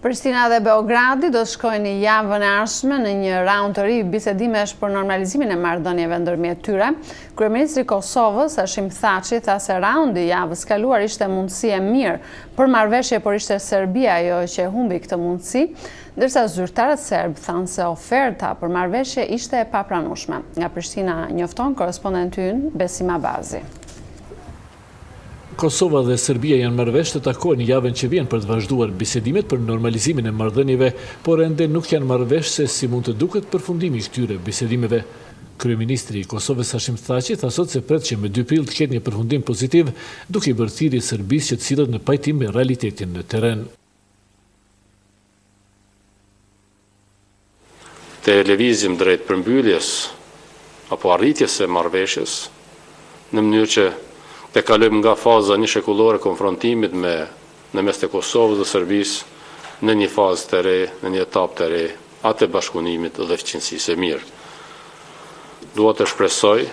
Prishtina dhe Beogradi do të shkojnë javën e ardhshme në një raund të ri bisedimesh për normalizimin e marrëdhënieve ndërmjet tyre. Kryeministri i Kosovës, Hashim Thaçi, tha se raundi i javës kaluar ishte mundësi e mirë për marrëveshje, por ishte Serbia ajo që humbi këtë mundësi, ndërsa zyrtarët serb thanë se oferta për marrëveshje ishte e papranueshme. Nga Prishtina njofton korrespondenti ynë Besim Abazi. Kosova dhe Serbia janë marrë vesh të takojnë javën që vjen për të vazhduar bisedimet për normalizimin e marrëdhënieve, por ende nuk janë marrë vesh se si mund të duket përfundimi i këtyre bisedimeve. Kryeministri i Kosovës Hashim Thaçi tha sot se pret që me 2 prill të ketë një përfundim pozitiv, duke i bërë thirrje Serbisë që të sillet në pajtim me realitetin në terren. Të lëvizim drejt përmbylljes apo arritjes së marrëveshjes në mënyrë që të kalojmë nga faza një shekullore konfrontimit në mes të Kosovës dhe Serbisë në një fazë të re, në një etapë të re, atë bashkëpunimit dhe fëqinësisë e mirë. Dua të shpresoj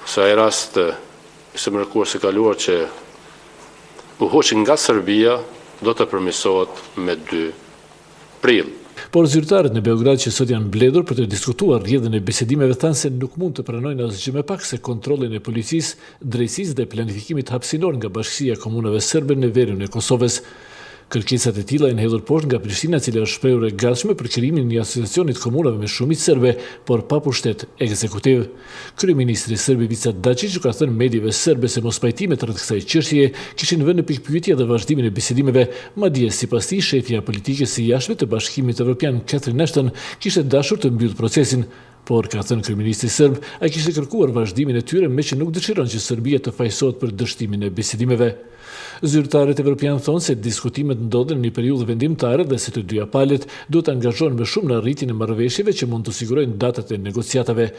se ai rast së mërkurës së kaluar që u hoqi nga Serbia do të përmirësohet me 2 prill. Por zyrtarët në Beograd që sot janë mbledhur për të diskutuar rrjedhën e bisedimeve thanë se nuk mund të pranojnë asgjë më pak se kontrollin e policisë, drejtësisë dhe planifikimit hapësinor nga Bashkia e Komunave Serbe në veriun e Kosovës. Kërkesat e tilla janë hedhur poshtë nga Prishtina, e cila është shprehur e gatshme për krijimin e një asociacioni të komunave me shumicë serbe, por pa pushtet ekzekutiv. Kryeministri serb Ivica Dačić ka thënë mediave serbe se mospajtimet rreth kësaj çështjeje kishin vënë në pikpyetje dhe vazhdimin e bisedimeve, madje sipas tij shefja e politikës së jashtme të Bashkimit Evropian Catherine Ashton kishte dashur të mbyllë procesin. Por, ka thënë kryeministri serb, ai kishte kërkuar vazhdimin e tyre me që nuk dëshiron që Serbia të fajsohet për dështimin e bisedimeve. Zyrtarët evropianë thonë se diskutimet ndodhen në një periudhë vendimtare dhe se të dyja palët duhet të angazhohen më shumë në arritjen e marrëveshjeve që mund të sigurojnë datat e negociatave.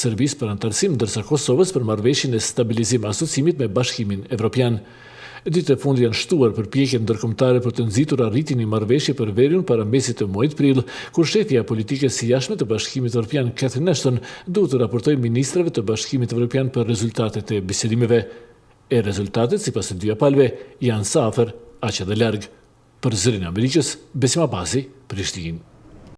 Serbisë për anëtarësim, ndërsa Kosovës për marrëveshjen e stabilizim asociimit me Bashkimin Evropian. Ditët e fundit janë shtuar përpjekjet ndërkombëtare për të nxitur arritjen e marrëveshje për veriun para mesit të muajit prill, kur shefja e politikës së jashtme të Bashkimit Evropian Catherine Ashton duhet të raportojë ministrave të Bashkimit Evropian për rezultatet e bisedimeve. E rezultatet, sipas të dyja palëve, janë sa afër, aq edhe larg. Për Zërin e Amerikës, Besim Abazi, Prishtinë.